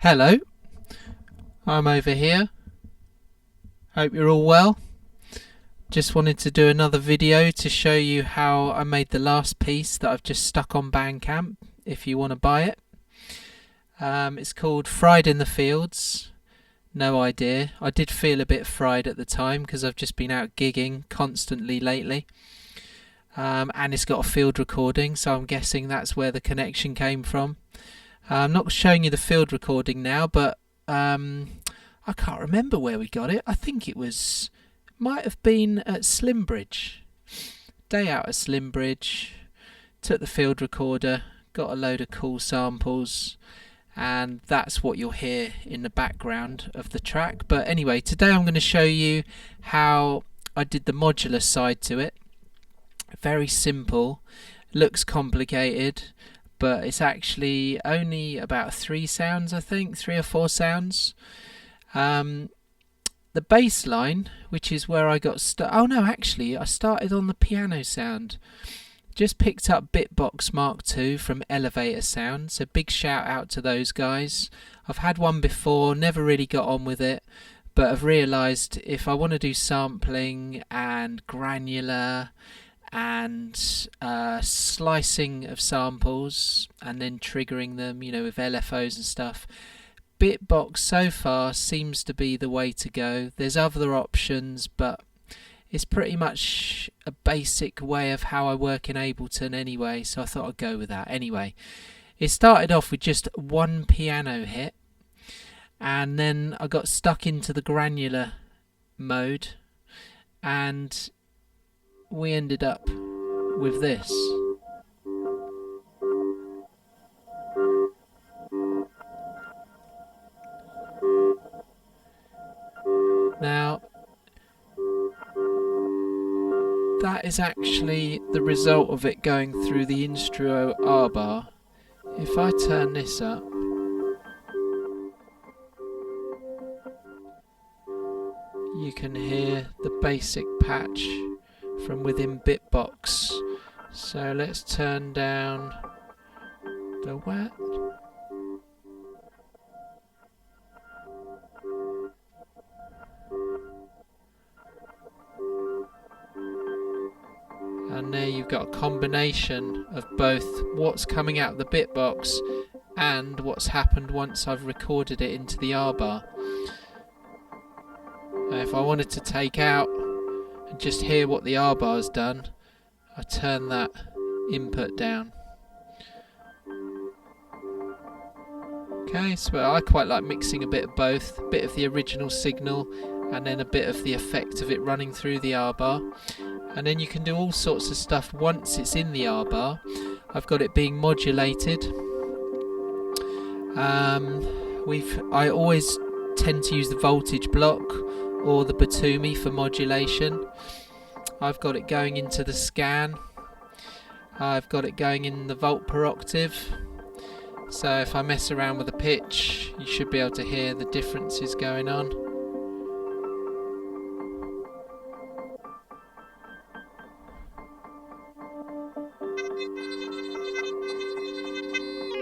Hello, I'm over here. Hope you're all well. Just wanted to do another video to show you how I made the last piece that I've just stuck on Bandcamp, if you want to buy it. It's called Fried in the Fields. No idea. I did feel a bit fried at the time because I've just been out gigging constantly lately. And it's got a field recording, so I'm guessing that's where the connection came from. I'm not showing you the field recording now, but I can't remember where we got it. I think might have been at Slimbridge. Day out at Slimbridge, took the field recorder, got a load of cool samples, and that's what you'll hear in the background of the track. But anyway, today I'm going to show you how I did the modular side to it. Very simple, looks complicated, but it's actually only about 3 sounds, I think, 3 or 4 sounds. The bass line, which is where I got oh no, actually I started on the piano sound. Just picked up Bitbox Mark II from Elevator Sound, so big shout out to those guys. I've had one before, never really got on with it, but I've realised if I want to do sampling and granular and slicing of samples and then triggering them, with LFOs and stuff, Bitbox so far seems to be the way to go. There's other options, but it's pretty much a basic way of how I work in Ableton anyway, so I thought I'd go with that. Anyway, it started off with just one piano hit, and then I got stuck into the granular mode, and we ended up with this. Now, that is actually the result of it going through the Instruo R bar. If I turn this up, you can hear the basic patch from within Bitbox. So let's turn down the wet. And there you've got a combination of both what's coming out of the Bitbox and what's happened once I've recorded it into the R bar. Now if I wanted to take out and just hear what the R bar's done, I turn that input down. Okay, so I quite like mixing a bit of both, a bit of the original signal and then a bit of the effect of it running through the R bar. And then you can do all sorts of stuff once it's in the R bar. I've got it being modulated. I always tend to use the voltage block or the Batumi for modulation. I've got it going into the scan. I've got it going in the volt per octave. So if I mess around with the pitch, you should be able to hear the differences going on.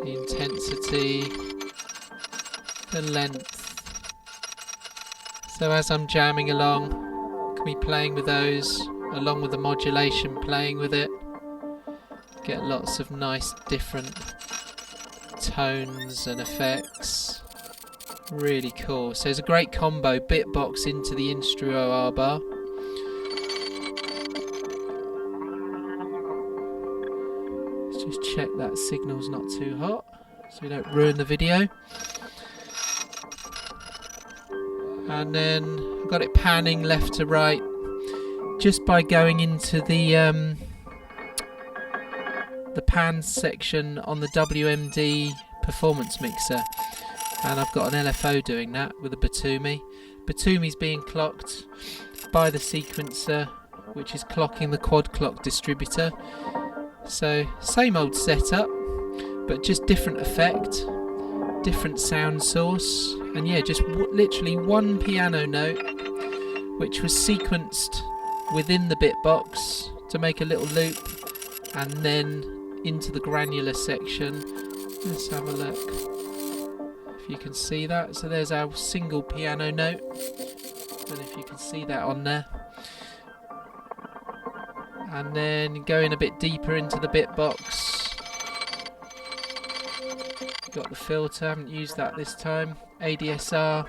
The intensity, the length. So as I'm jamming along, I can be playing with those along with the modulation, playing with it. Get lots of nice different tones and effects. Really cool. So it's a great combo, Bitbox into the Instruo R bar. Let's just check that signal's not too hot so we don't ruin the video. And then I've got it panning left to right just by going into the pan section on the WMD performance mixer, and I've got an LFO doing that with a Batumi. Batumi's being clocked by the sequencer, which is clocking the quad clock distributor. So same old setup, but just different effect, different sound source, and yeah, just literally one piano note which was sequenced within the Bitbox to make a little loop, and then into the granular section. Let's have a look. if you can see that. So there's our single piano note. Don't know if you can see that on there. And then going a bit deeper into the bit box. Got the filter, haven't used that this time. ADSR.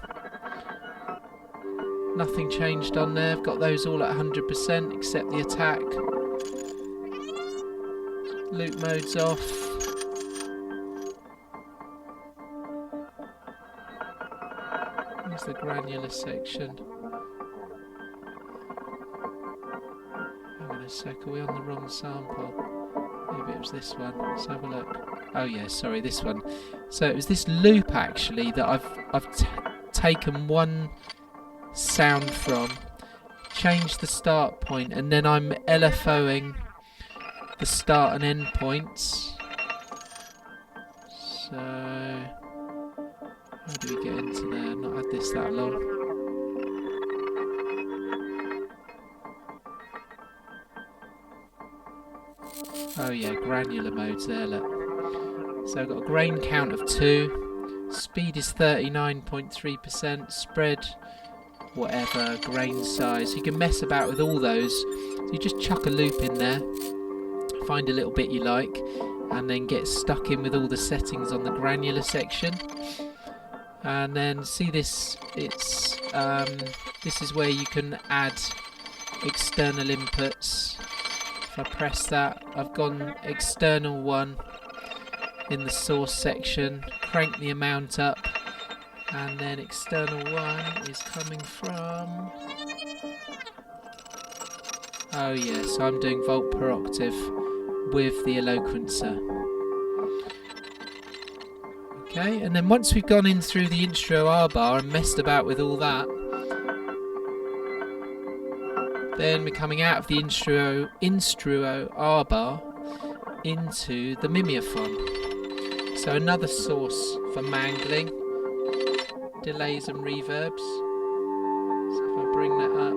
Nothing changed on there. I've got those all at 100% except the attack. Loop mode's off. There's the granular section. Hang on a sec, are we on the wrong sample? Maybe it was this one. Let's have a look. Oh yeah, sorry, this one. So it was this loop actually that I've taken one sound from, changed the start point, and then I'm LFOing the start and end points. So how do we get into there? I've not had this that long. Oh yeah, granular mode's there, look. So I've got a grain count of 2, speed is 39.3%, spread whatever, grain size. You can mess about with all those. So you just chuck a loop in there, find a little bit you like, and then get stuck in with all the settings on the granular section. And then see this, it's this is where you can add external inputs. If I press that, I've gone external 1 in the source section, crank the amount up, and then external 1 is coming from, oh yes, I'm doing volt per octave with the eloquencer. Okay, and then once we've gone in through the instro R bar and messed about with all that, then we're coming out of the instro R bar into the mimeophone. So another source for mangling, delays and reverbs. So if I bring that up,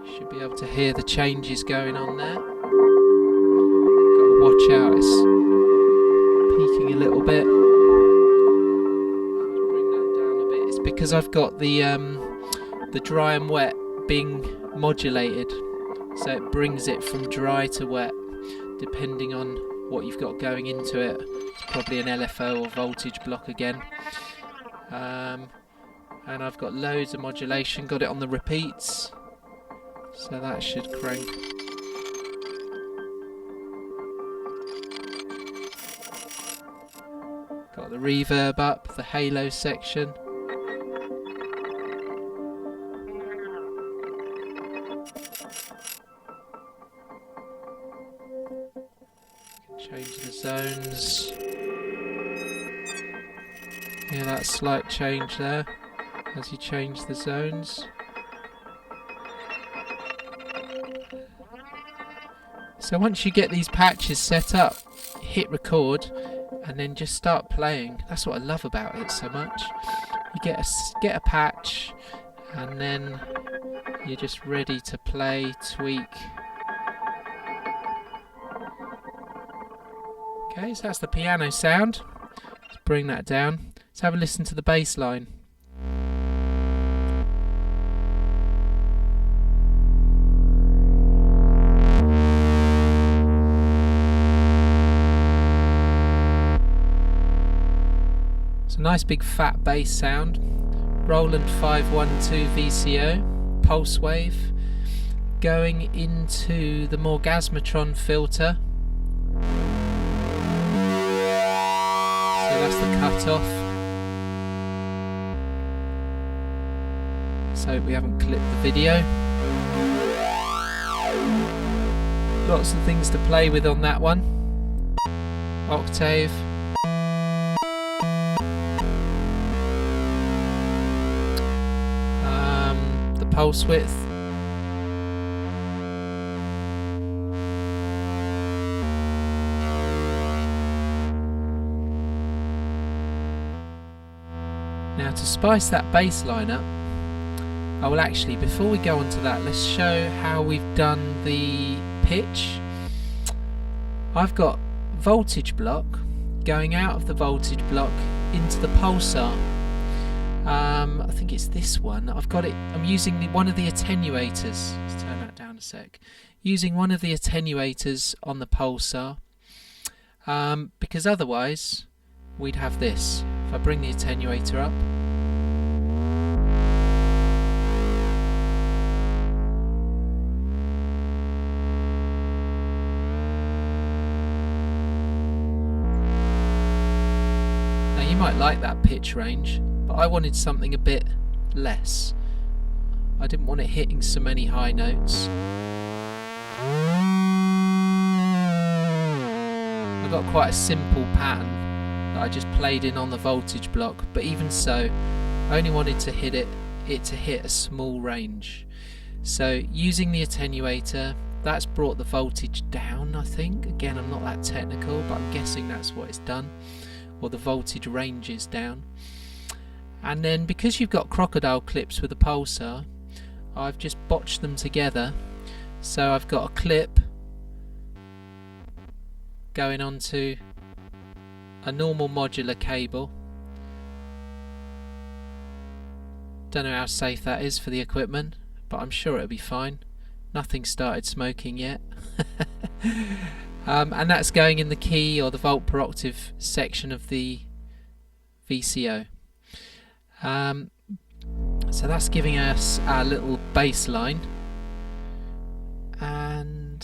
you should be able to hear the changes going on there. Got to watch out, it's peaking a little bit. Let's bring that down a bit. It's because I've got the dry and wet being modulated, so it brings it from dry to wet depending on what you've got going into it. It's probably an LFO or voltage block again. And I've got loads of modulation, got it on the repeats, so that should crank. Got the reverb up, the halo section. Change the zones. Yeah, that slight change there as you change the zones. So once you get these patches set up, hit record and then just start playing. That's what I love about it so much. You get a patch and then you're just ready to play, tweak. Okay, so that's the piano sound. Let's bring that down. Let's have a listen to the bass line. It's a nice big fat bass sound. Roland 512 VCO, pulse wave, going into the Morgasmatron filter. So that's the cut-off. So we haven't clipped the video. Lots of things to play with on that one. Octave. The pulse width. Now to spice that bass line up, I will actually, before we go on to that, let's show how we've done the pitch. I've got voltage block going out of the voltage block into the pulsar. I think it's this one. I've got it. I'm using one of the attenuators. Let's turn that down a sec. Using one of the attenuators on the pulsar, because otherwise we'd have this. If I bring the attenuator up, now you might like that pitch range, but I wanted something a bit less. I didn't want it hitting so many high notes. I got quite a simple pattern that I just played in on the voltage block, but even so, I only wanted to hit it to hit a small range. So using the attenuator, that's brought the voltage down, I think. Again, I'm not that technical, but I'm guessing that's what it's done, or the voltage range is down. And then because you've got crocodile clips with a pulsar, I've just botched them together. So I've got a clip going onto a normal modular cable. Don't know how safe that is for the equipment, but I'm sure it'll be fine. Nothing started smoking yet. And that's going in the key or the volt per octave section of the VCO. So that's giving us our little bass line, and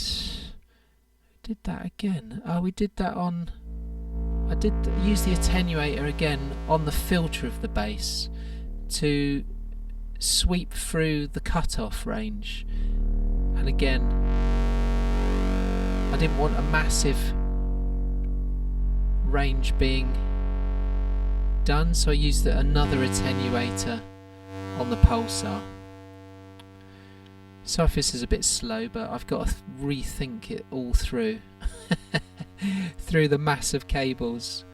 did that again. Oh, we did that on, I did use the attenuator again on the filter of the bass to sweep through the cutoff range. And again, I didn't want a massive range being done, so I used another attenuator on the pulsar. So if this is a bit slow, but I've got to rethink it all through through the massive cables.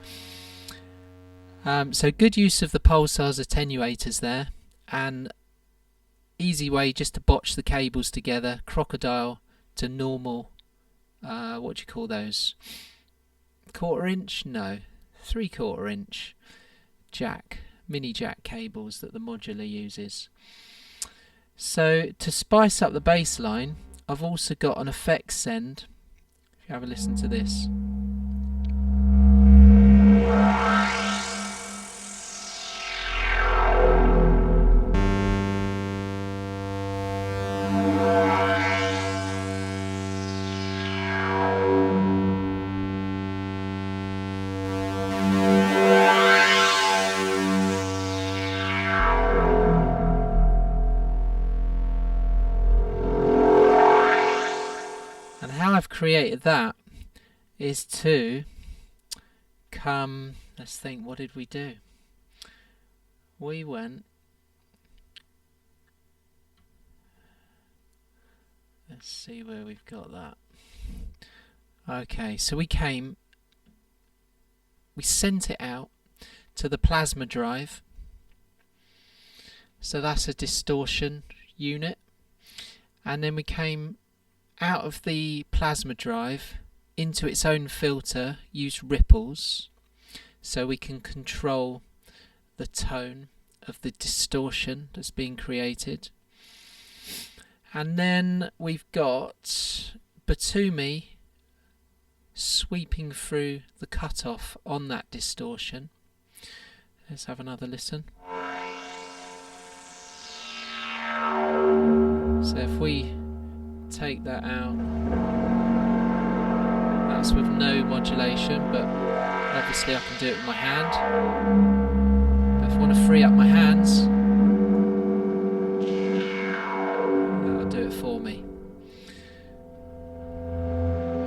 So good use of the pulsar's attenuators there, and easy way just to botch the cables together, crocodile to normal, what do you call those, 1/4 inch? No, 3/4 inch jack, mini jack cables that the modular uses. So to spice up the bass line, I've also got an effects send. If you have a listen to this. I've created that is to come, let's think, what did we do? We went, let's see where we've got that. Okay, so we sent it out to the plasma drive. So that's a distortion unit. And then we came out of the plasma drive into its own filter, use ripples, so we can control the tone of the distortion that's being created. And then we've got Batumi sweeping through the cutoff on that distortion. Let's have another listen. So if we take that out, that's with no modulation, but obviously I can do it with my hand. But if I want to free up my hands, that'll do it for me.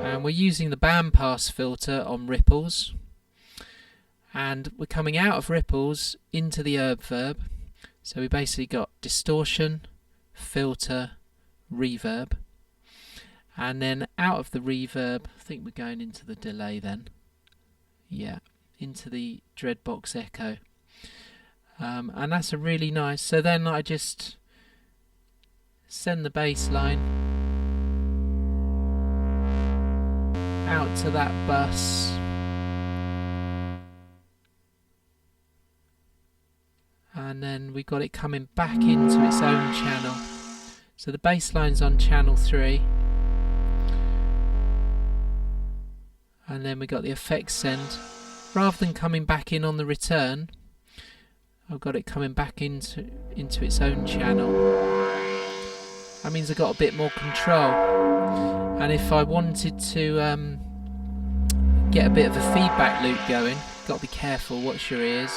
And we're using the bandpass filter on ripples, and we're coming out of ripples into the herb verb. So we basically got distortion, filter, reverb. And then out of the reverb, I think we're going into the delay then. Yeah, into the Dreadbox Echo. And that's a really nice. So then I just send the bass line out to that bus. and then we got it coming back into its own channel. So the bass line's on channel 3, and then we got the effects send. Rather than coming back in on the return, I've got it coming back into its own channel. That means I've got a bit more control. And if I wanted to get a bit of a feedback loop going, got to be careful, watch your ears.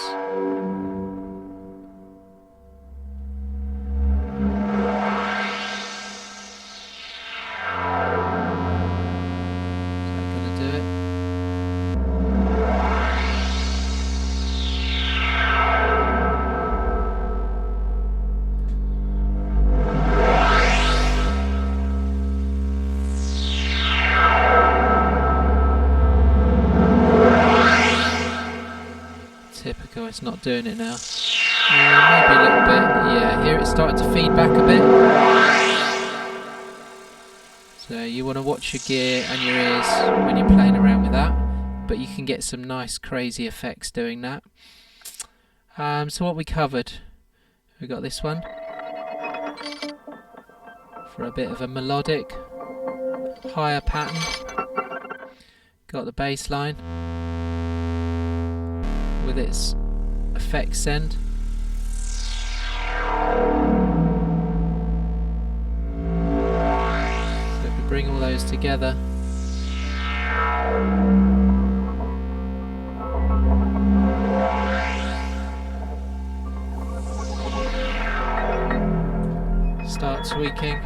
Typical, it's not doing it now. Maybe a little bit. Yeah, here it's starting to feed back a bit. So you want to watch your gear and your ears when you're playing around with that, but you can get some nice crazy effects doing that. So what we covered, we got this one for a bit of a melodic higher pattern. Got the bass line with its effects send. So if we bring all those together, start tweaking.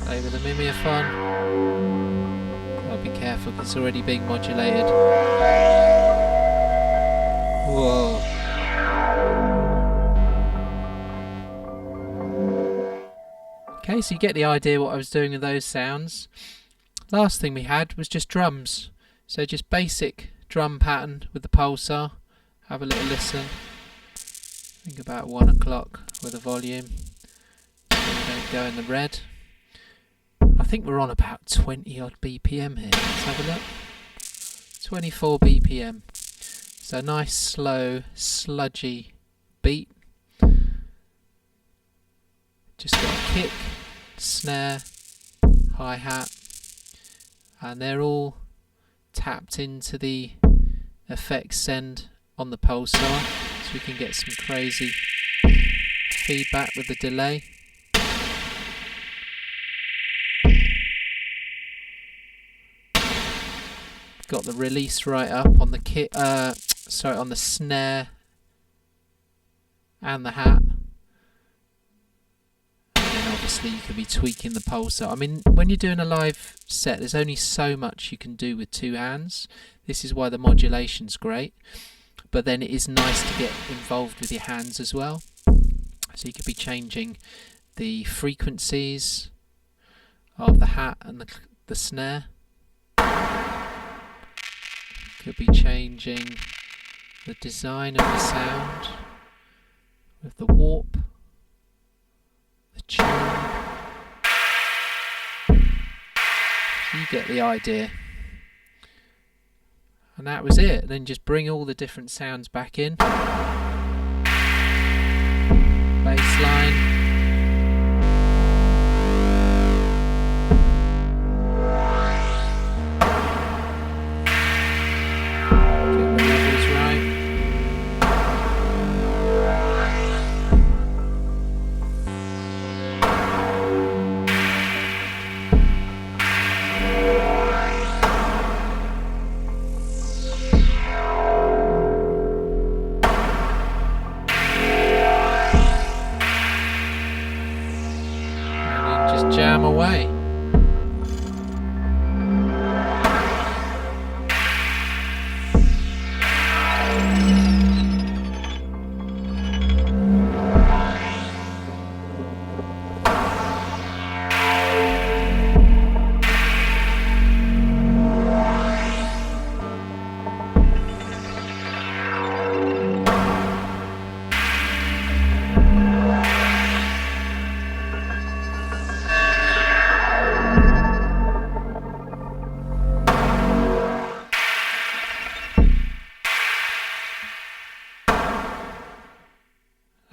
Over the mimeophone. I'll be careful because it's already being modulated. Whoa. Okay, so you get the idea what I was doing with those sounds. Last thing we had was just drums. So just basic drum pattern with the pulsar. Have a little listen. I think about 1 o'clock with the volume. So we don't go in the red. I think we're on about 20 odd BPM here. Let's have a look. 24 BPM. So nice, slow, sludgy beat. Just got a kick, snare, hi-hat, and they're all tapped into the effects send on the pulsar, so we can get some crazy feedback with the delay. Got the release right up on the kit, on the snare and the hat. And then obviously you can be tweaking the pulsar. I mean, when you're doing a live set, there's only so much you can do with 2 hands. This is why the modulation's great. But then it is nice to get involved with your hands as well. So you could be changing the frequencies of the hat and the snare. Could be changing the design of the sound with the warp, the tune. So you get the idea. And that was it. Then just bring all the different sounds back in. Bass line.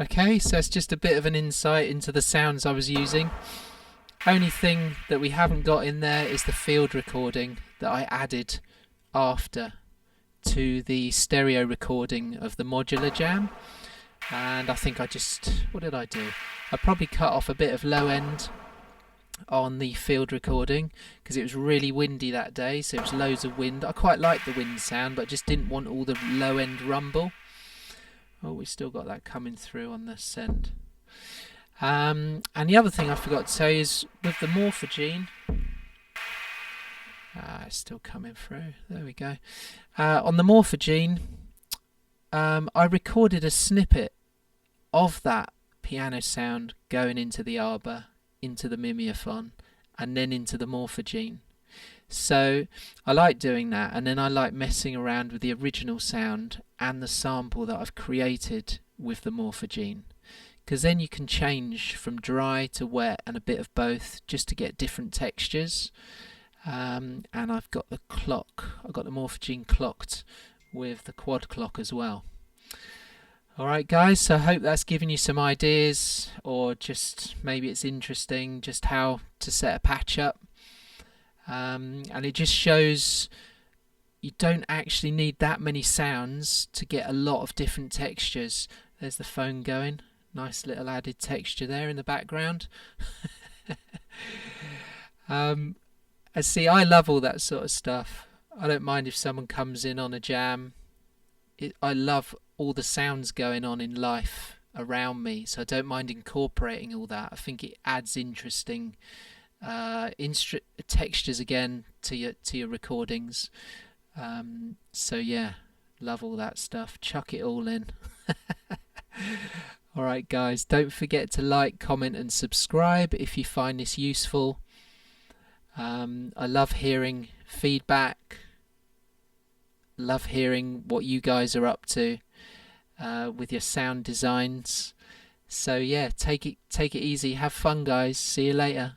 Okay, so it's just a bit of an insight into the sounds I was using. Only thing that we haven't got in there is the field recording that I added after to the stereo recording of the modular jam. And I think what did I do? I probably cut off a bit of low end on the field recording because it was really windy that day, so it was loads of wind. I quite liked the wind sound, but just didn't want all the low end rumble. Oh, we still got that coming through on the send. And the other thing I forgot to tell you is with the morphogene. It's still coming through. There we go. On the morphogene, I recorded a snippet of that piano sound going into the arbor, into the mimeophone, and then into the morphogene. So I like doing that, and then I like messing around with the original sound and the sample that I've created with the morphogene, because then you can change from dry to wet and a bit of both just to get different textures. And I've got the morphogene clocked with the quad clock as well. Alright guys, so I hope that's given you some ideas, or just maybe it's interesting just how to set a patch up. And it just shows you don't actually need that many sounds to get a lot of different textures. There's the phone going. Nice little added texture there in the background. And see, I love all that sort of stuff. I don't mind if someone comes in on a jam. I love all the sounds going on in life around me, so I don't mind incorporating all that. I think it adds interesting textures again to your recordings. So yeah, love all that stuff. Chuck it all in. Alright guys, don't forget to like, comment and subscribe if you find this useful. I love hearing feedback, love hearing what you guys are up to with your sound designs. So yeah, take it easy, have fun guys, see you later.